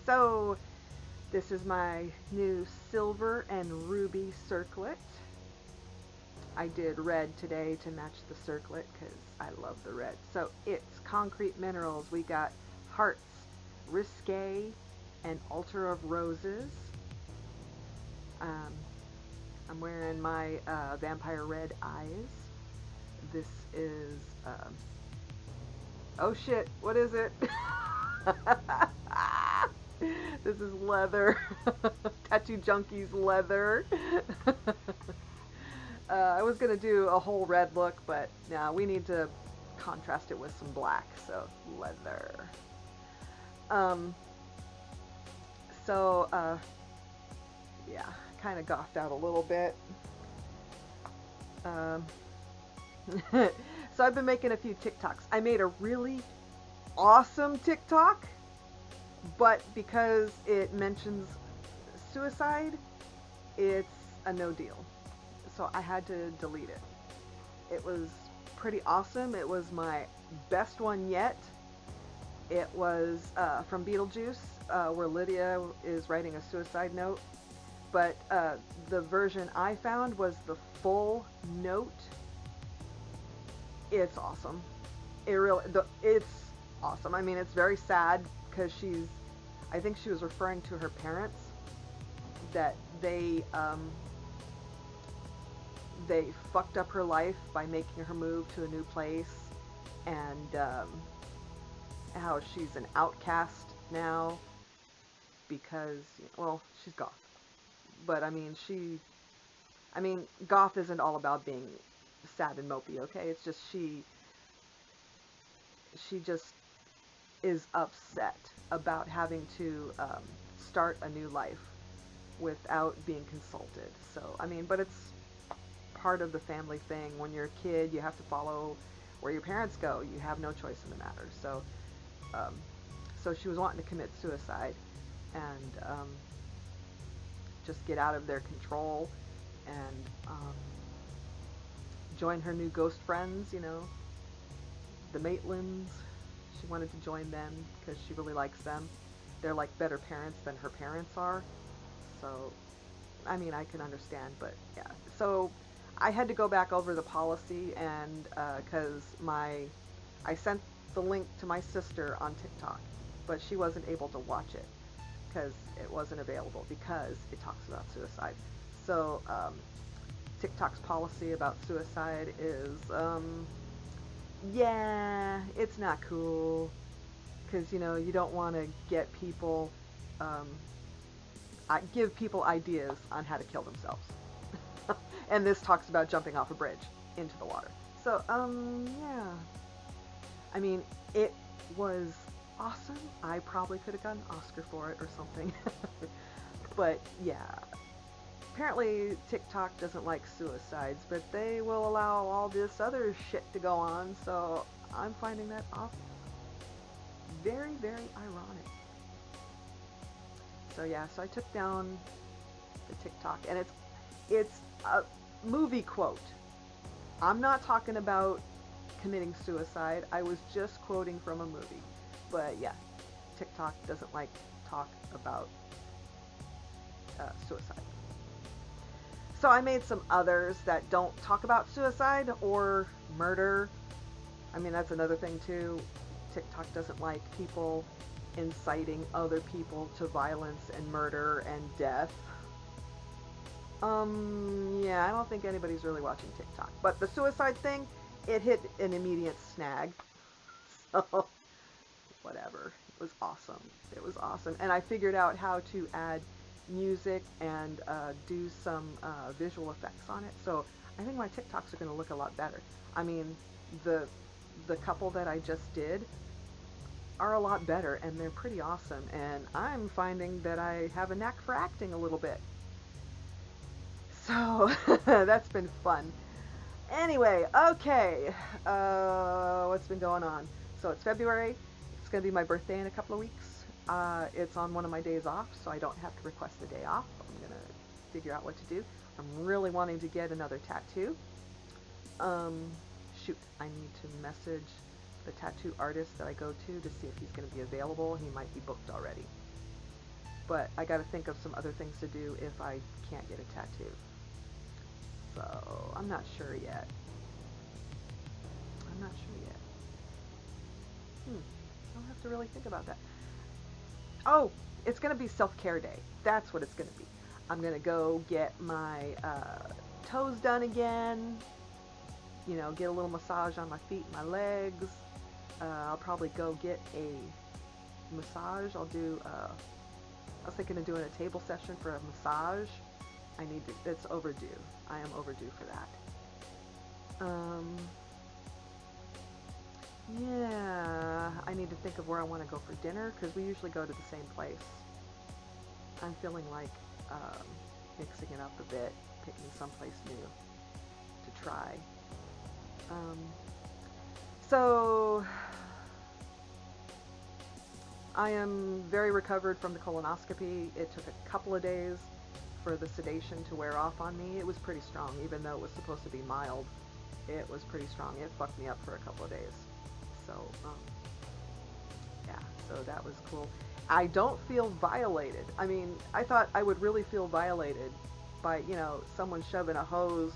So this is my new silver and ruby circlet. I did red today to match the circlet because I love the red. So it's concrete minerals. We got hearts, risque, and altar of roses. Um, I'm wearing my vampire red eyes. This is, oh shit, what is it? This is leather. Tattoo Junkie's leather. I was going to do a whole red look, but now we need to contrast it with some black, so leather. Yeah, kind of gouged out a little bit. So I've been making a few TikToks. I made a really awesome TikTok, but because it mentions suicide, it's a no deal. So I had to delete it. It was pretty awesome. It was my best one yet. It was from Beetlejuice, where Lydia is writing a suicide note. But the version I found was the full note. It's awesome. It's awesome. I mean, it's very sad because I think she was referring to her parents, that they fucked up her life by making her move to a new place, and how she's an outcast now because, well, she's goth. But I mean, goth isn't all about being sad and mopey, okay? It's just she just is upset about having to start a new life without being consulted. So, I mean, but it's part of the family thing. When you're a kid, you have to follow where your parents go. You have no choice in the matter. So, so she was wanting to commit suicide and just get out of their control and join her new ghost friends, you know, the Maitlands. She wanted to join them because she really likes them. They're like better parents than her parents are. So, I mean, I can understand, but yeah. So I had to go back over the policy, and because I sent the link to my sister on TikTok, but she wasn't able to watch it because it wasn't available because it talks about suicide. So TikTok's policy about suicide is, yeah, it's not cool because, you know, you don't want to get people, give people ideas on how to kill themselves. And this talks about jumping off a bridge into the water. So, yeah. I mean, it was awesome. I probably could have gotten an Oscar for it or something. But, yeah. Apparently, TikTok doesn't like suicides, but they will allow all this other shit to go on, so I'm finding that awesome. Very, very ironic. So, yeah, so I took down the TikTok, and it's a movie quote. I'm not talking about committing suicide. I was just quoting from a movie. But yeah, TikTok doesn't like talk about suicide. So I made some others that don't talk about suicide or murder. I mean, that's another thing too. TikTok doesn't like people inciting other people to violence and murder and death. Yeah, I don't think anybody's really watching TikTok. But the suicide thing, it hit an immediate snag. So, whatever. It was awesome. It was awesome. And I figured out how to add music and do some visual effects on it. So I think my TikToks are going to look a lot better. I mean, the couple that I just did are a lot better, and they're pretty awesome. And I'm finding that I have a knack for acting a little bit. So that's been fun. Anyway, okay, what's been going on? So it's February. It's going to be my birthday in a couple of weeks. It's on one of my days off, so I don't have to request a day off. I'm going to figure out what to do. I'm really wanting to get another tattoo. Shoot, I need to message the tattoo artist that I go to see if he's going to be available. He might be booked already. but I got to think of some other things to do if I can't get a tattoo. So I'm not sure yet. I'm not sure yet. I'll have to really think about that. Oh, it's going to be self-care day. That's what it's going to be. I'm going to go get my toes done again. You know, get a little massage on my feet and my legs. I'll probably go get a massage. I was thinking of doing a table session for a massage. It's overdue. I am overdue for that. Yeah, I need to think of where I want to go for dinner, because we usually go to the same place. I'm feeling like mixing it up a bit, picking someplace new to try. So I am very recovered from the colonoscopy. It took a couple of days for the sedation to wear off on me. It was pretty strong, even though it was supposed to be mild. It was pretty strong. It fucked me up for a couple of days. So, yeah, so that was cool. I don't feel violated. I mean, I thought I would really feel violated by, you know, someone shoving a hose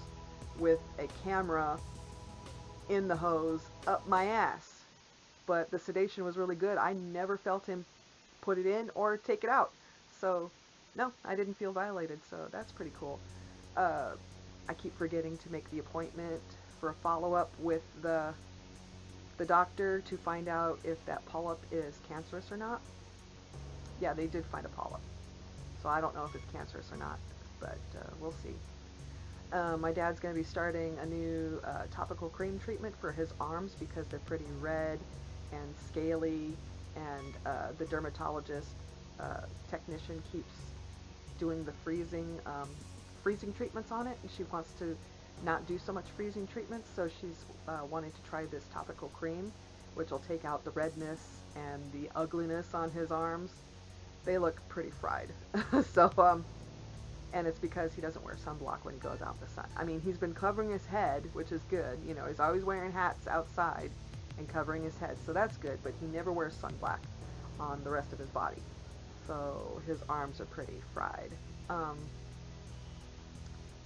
with a camera in the hose up my ass. But the sedation was really good. I never felt him put it in or take it out. So, no, I didn't feel violated. So that's pretty cool. I keep forgetting to make the appointment for a follow-up with the doctor to find out if that polyp is cancerous or not. Yeah, they did find a polyp. So I don't know if it's cancerous or not, but we'll see. My dad's going to be starting a new topical cream treatment for his arms because they're pretty red and scaly, and the dermatologist technician keeps doing the freezing treatments on it, and she wants to not do so much freezing treatments, so she's wanting to try this topical cream, which will take out the redness and the ugliness on his arms. They look pretty fried. So, and it's because he doesn't wear sunblock when he goes out in the sun. I mean, he's been covering his head, which is good. You know, he's always wearing hats outside and covering his head, so that's good, but he never wears sunblock on the rest of his body. So his arms are pretty fried.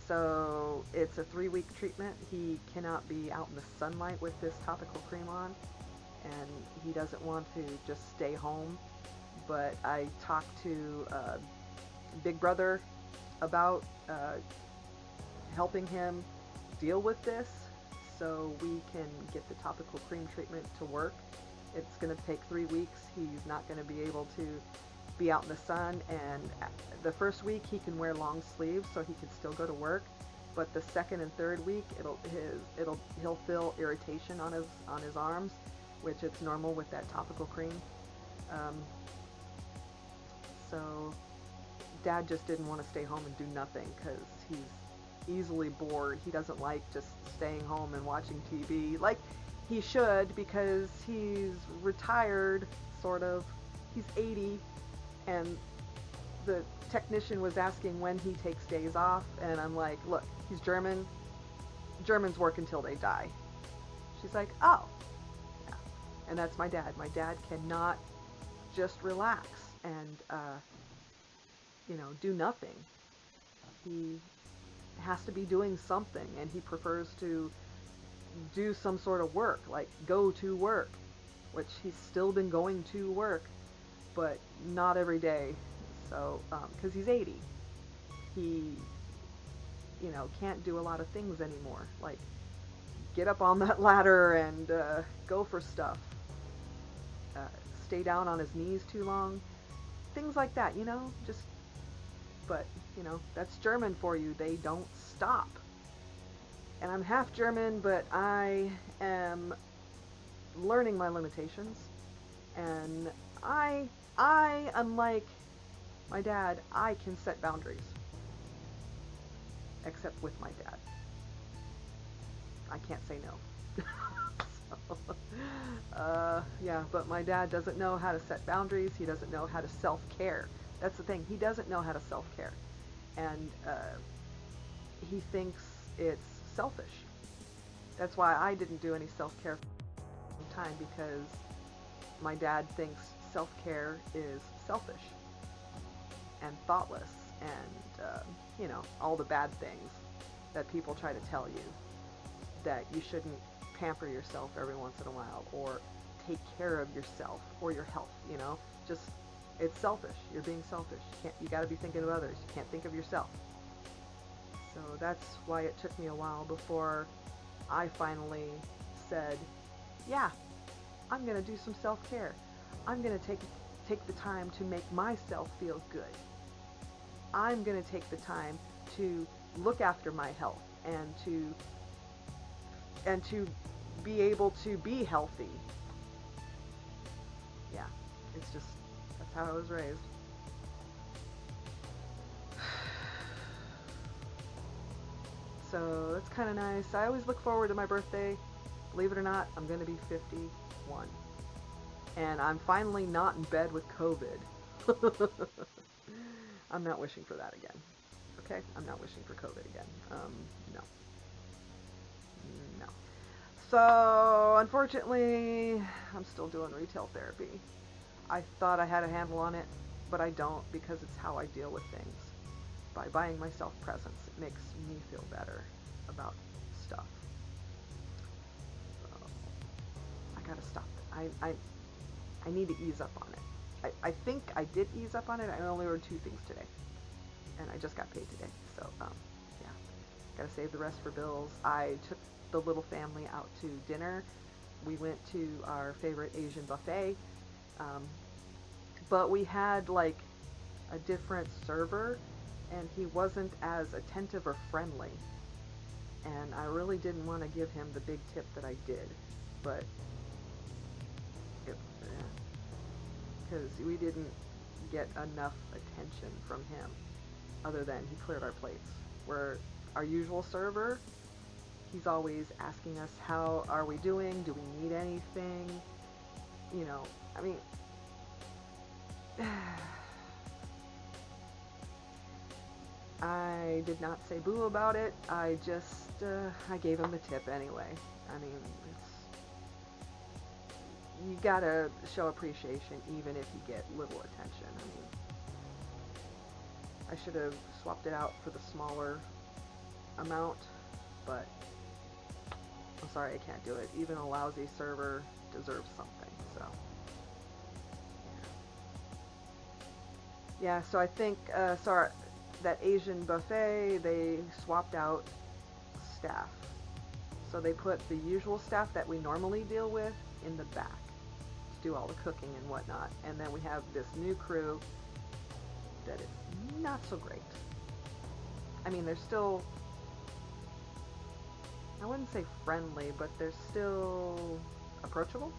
So it's a 3-week treatment. He cannot be out in the sunlight with this topical cream on, and he doesn't want to just stay home. But I talked to Big Brother about helping him deal with this so we can get the topical cream treatment to work. It's going to take 3 weeks. He's not going to be able to be out in the sun, and the first week he can wear long sleeves so he can still go to work, but the second and third week he'll feel irritation on his arms, which it's normal with that topical cream. So Dad just didn't want to stay home and do nothing because he's easily bored. He doesn't like just staying home and watching TV like he should, because he's retired, sort of. He's 80, and the technician was asking when he takes days off, and I'm like, look, he's German. Germans work until they die. She's like, oh. Yeah. And that's my dad. My dad cannot just relax and, do nothing. He has to be doing something, and he prefers to do some sort of work, like go to work, which he's still been going to work, but not every day. So, because he's 80, he, can't do a lot of things anymore, like get up on that ladder and go for stuff, stay down on his knees too long, things like that, but, that's German for you. They don't stop. And I'm half German, but I am learning my limitations, and I, unlike my dad, I can set boundaries. Except with my dad. I can't say no. Yeah, but my dad doesn't know how to set boundaries. He doesn't know how to self-care. That's the thing. He doesn't know how to self-care. And he thinks it's selfish. That's why I didn't do any self-care for some time, because my dad thinks self-care is selfish. and thoughtless and, you know, all the bad things that people try to tell you, that you shouldn't pamper yourself every once in a while or take care of yourself or your health, you know, just, it's selfish. You're being selfish. You got to be thinking of others. You can't think of yourself. So that's why it took me a while before I finally said, yeah, I'm going to do some self-care. I'm going to take the time to make myself feel good. I'm going to take the time to look after my health and to be able to be healthy. Yeah, it's just, that's how I was raised. So that's kind of nice. I always look forward to my birthday. Believe it or not, I'm going to be 51. And I'm finally not in bed with COVID. I'm not wishing for that again. Okay? I'm not wishing for COVID again. No. No. So, unfortunately, I'm still doing retail therapy. I thought I had a handle on it, but I don't, because it's how I deal with things. By buying myself presents, it makes me feel better about stuff. So, I gotta stop it. I need to ease up on it. I think I did ease up on it. I only ordered 2 things today, and I just got paid today. So, yeah, gotta save the rest for bills. I took the little family out to dinner. We went to our favorite Asian buffet, but we had like a different server, and he wasn't as attentive or friendly, and I really didn't want to give him the big tip that I did, but because we didn't get enough attention from him other than he cleared our plates. Where our usual server, he's always asking us, how are we doing? Do we need anything? You know, I mean, I did not say boo about it. I just, I gave him the tip anyway. I mean, you gotta show appreciation even if you get little attention. I mean, I should have swapped it out for the smaller amount, but I'm sorry, I can't do it. Even a lousy server deserves something, so. Yeah, so I think, sorry, that Asian buffet, they swapped out staff. So they put the usual staff that we normally deal with in the back to do all the cooking and whatnot. And then we have this new crew that is not so great. I mean, they're still, I wouldn't say friendly, but they're still approachable.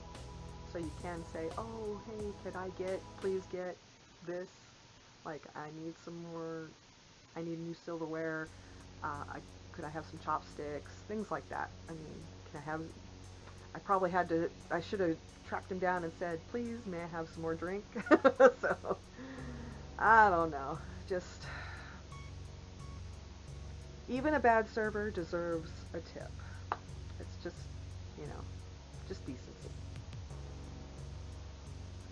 So you can say, oh, hey, please get this. Like, I need some more, I need new silverware. Could I have some chopsticks? Things like that. I mean, I should have tracked him down and said, please, may I have some more drink? So, I don't know. Just, even a bad server deserves a tip. It's just, you know, just decency.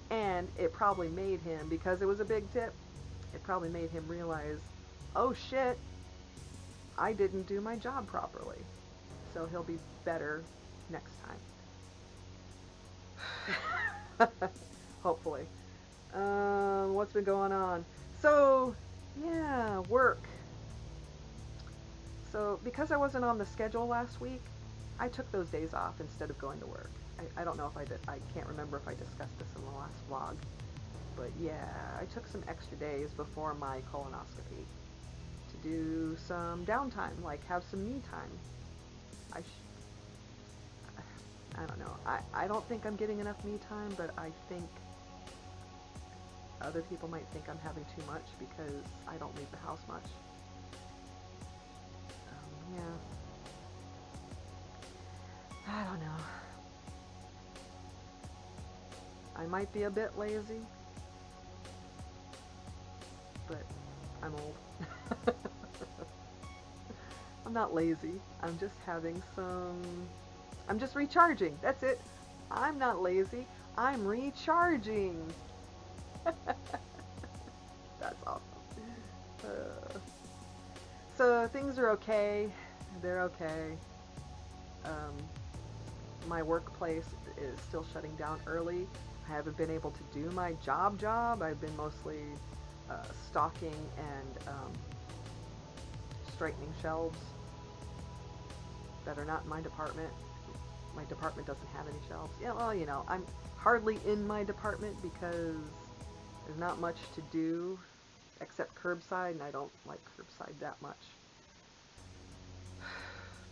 And it probably made him, because it was a big tip, it probably made him realize, oh shit, I didn't do my job properly. So he'll be better next time. Hopefully. What's been going on? So, yeah, work. So, because I wasn't on the schedule last week, I took those days off instead of going to work. I don't know if I did. I can't remember if I discussed this in the last vlog. But yeah, I took some extra days before my colonoscopy to do some downtime, like have some me time. I don't know. I don't think I'm getting enough me time, but I think other people might think I'm having too much because I don't leave the house much. Yeah. I don't know. I might be a bit lazy, but I'm old. I'm not lazy. I'm just having I'm just recharging. That's it. I'm not lazy. I'm recharging. That's awesome. So things are okay. They're okay. Um, my workplace is still shutting down early. I haven't been able to do my job. I've been mostly stocking and straightening shelves that are not in my department. My department doesn't have any shelves. Yeah, well, you know, I'm hardly in my department because there's not much to do except curbside, and I don't like curbside that much.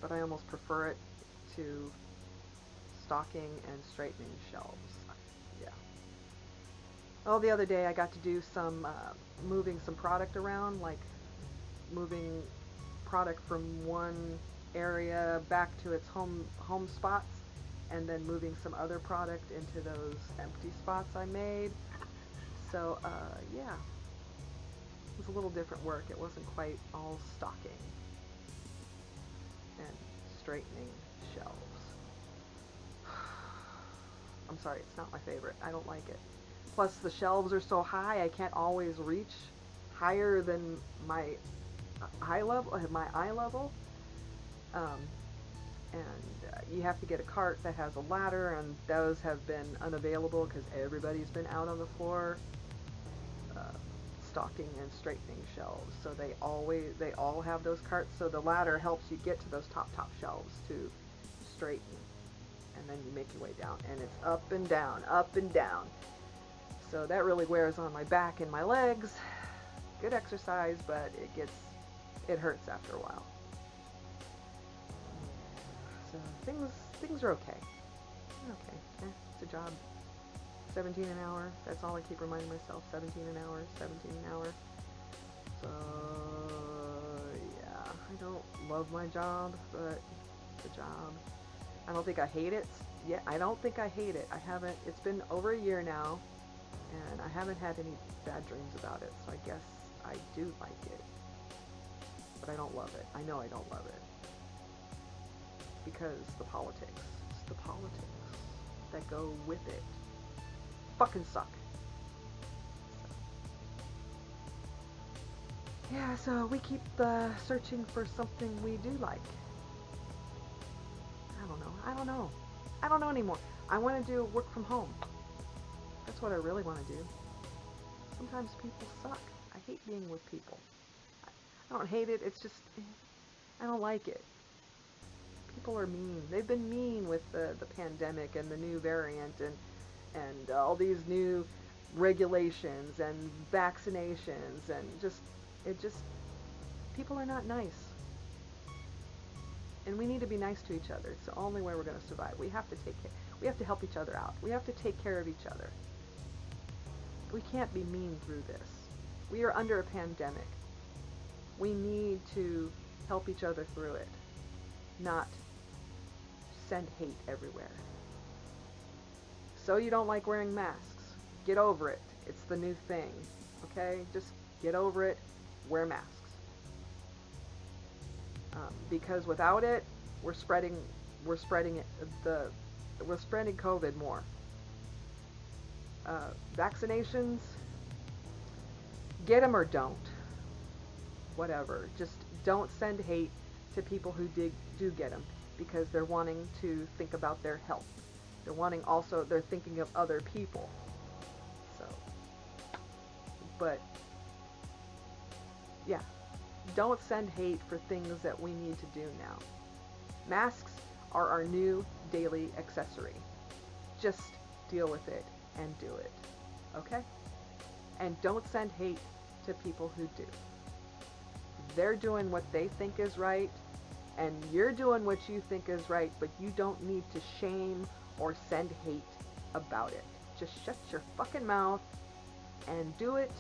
But I almost prefer it to stocking and straightening shelves. Yeah. Oh, the other day I got to do some moving some product around, like moving product from one area back to its home spots, and then moving some other product into those empty spots I made. So yeah, it was a little different work. It wasn't quite all stocking and straightening shelves. I'm sorry, it's not my favorite. I don't like it. Plus the shelves are so high, I can't always reach higher than my eye level. And you have to get a cart that has a ladder, and those have been unavailable because everybody's been out on the floor stocking and straightening shelves. So they all have those carts. So the ladder helps you get to those top shelves to straighten, and then you make your way down, and it's up and down, up and down. So that really wears on my back and my legs. Good exercise, but it hurts after a while. So things are okay. Okay, it's a job. 17 an hour. That's all I keep reminding myself. 17 an hour. 17 an hour. So yeah, I don't love my job, but it's a job. I don't think I hate it. Yeah, I don't think I hate it. I haven't. It's been over a year now, and I haven't had any bad dreams about it. So I guess I do like it, but I don't love it. I know I don't love it. Because it's the politics that go with it fucking suck. So. Yeah, so we keep searching for something we do like. I don't know anymore. I want to do work from home. That's what I really want to do. Sometimes people suck. I hate being with people. I don't hate it, it's just I don't like it. People are mean. They've been mean with the pandemic and the new variant and all these new regulations and vaccinations, and people are not nice. And we need to be nice to each other. It's the only way we're going to survive. We have to help each other out. We have to take care of each other. We can't be mean through this. We are under a pandemic. We need to help each other through it, not send hate everywhere. So you don't like wearing masks. Get over it. It's the new thing. Okay? Just get over it. Wear masks. Because without it, we're spreading COVID more. Vaccinations, get them or don't. Whatever. Just don't send hate to people who do get them, because they're wanting to think about their health. They're thinking of other people. So, but yeah, don't send hate for things that we need to do now. Masks are our new daily accessory. Just deal with it and do it. Okay? And don't send hate to people who do. They're doing what they think is right, and you're doing what you think is right, but you don't need to shame or send hate about it. Just shut your fucking mouth and do it,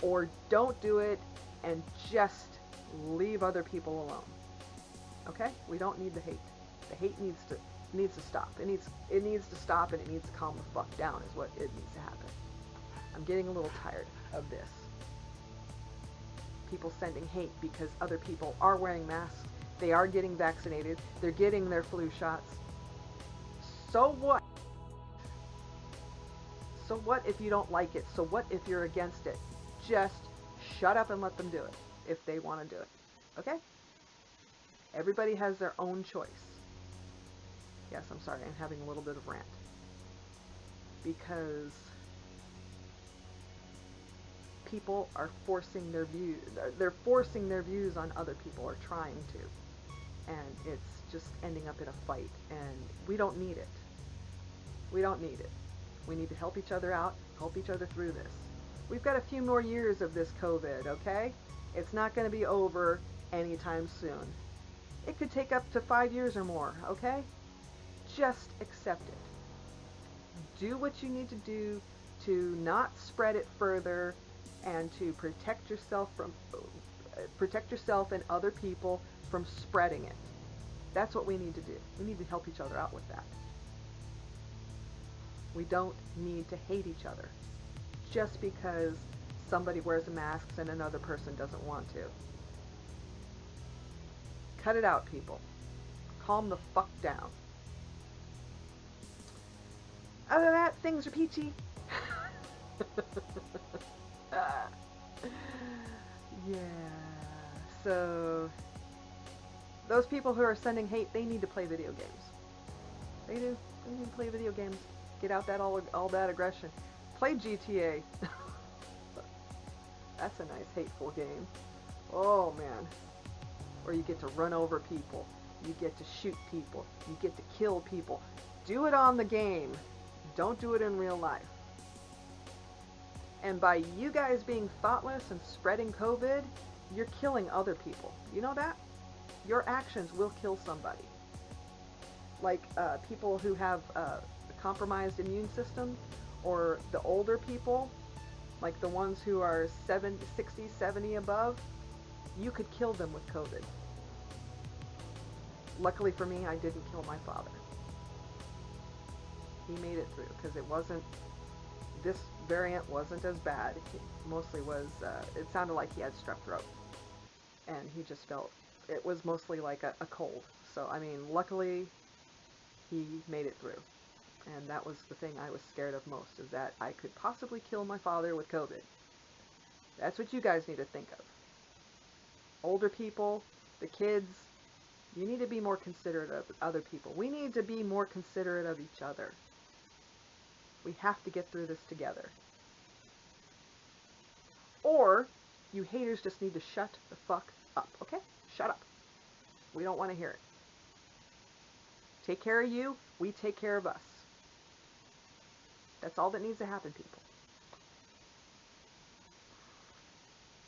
or don't do it, and just leave other people alone. Okay? We don't need the hate. The hate needs to stop. It needs to stop, and it needs to calm the fuck down is what it needs to happen. I'm getting a little tired of this. People sending hate because other people are wearing masks. They are getting vaccinated. They're getting their flu shots. So what? So what if you don't like it? So what if you're against it? Just shut up and let them do it if they want to do it. Okay? Everybody has their own choice. Yes, I'm sorry, I'm having a little bit of rant. Because people are forcing their views, they're forcing their views on other people, or trying to. And it's just ending up in a fight, and we don't need it. We don't need it. We need to help each other out, help each other through this. We've got a few more years of this COVID, okay? It's not going to be over anytime soon. It could take up to 5 years or more, okay? Just accept it. Do what you need to do to not spread it further and to protect yourself and other people from spreading it. That's what we need to do. We need to help each other out with that. We don't need to hate each other just because somebody wears a mask and another person doesn't want to. Cut it out, people. Calm the fuck down. Other than that, things are peachy. Yeah. So, those people who are sending hate, they need to play video games. They do. They need to play video games. Get out that all that aggression. Play GTA. That's a nice hateful game. Oh man. Where you get to run over people. You get to shoot people. You get to kill people. Do it on the game. Don't do it in real life. And by you guys being thoughtless and spreading COVID, you're killing other people. You know that? Your actions will kill somebody. Like people who have a compromised immune system, or the older people, like the ones who are 60, 70 above, you could kill them with COVID. Luckily for me, I didn't kill my father. He made it through because this variant wasn't as bad. It mostly was, it sounded like he had strep throat. And he just felt, it was mostly like a cold. So, I mean, luckily he made it through. And that was the thing I was scared of most, is that I could possibly kill my father with COVID. That's what you guys need to think of. Older people, the kids, you need to be more considerate of other people. We need to be more considerate of each other. We have to get through this together. Or, you haters just need to shut the fuck up, okay? Shut up. We don't want to hear it. Take care of you, we take care of us. That's all that needs to happen, people.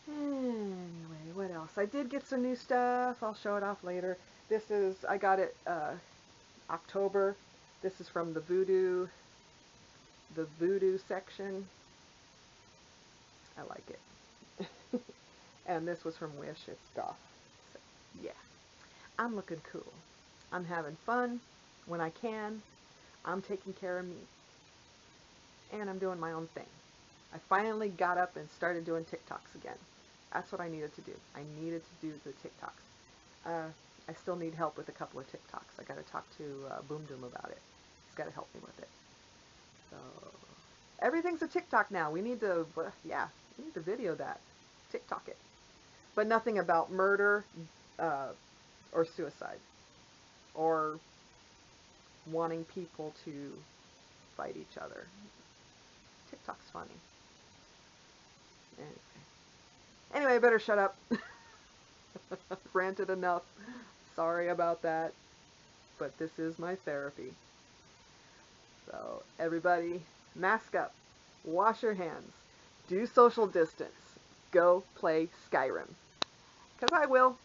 Anyway, what else? I did get some new stuff. I'll show it off later. I got it October. This is from the Voodoo section. I like it. And this was from Wish. It's goth. So, yeah. I'm looking cool. I'm having fun when I can. I'm taking care of me. And I'm doing my own thing. I finally got up and started doing TikToks again. That's what I needed to do. I needed to do the TikToks. I still need help with a couple of TikToks. I got to talk to Boom Doom about it. He's got to help me with it. So everything's a TikTok now. We need to, we need to video that, TikTok it, but nothing about murder or suicide or wanting people to fight each other. TikTok's funny. Anyway, I better shut up. Ranted enough. Sorry about that. But this is my therapy. So, everybody, mask up. Wash your hands. Do social distance. Go play Skyrim. 'Cause I will.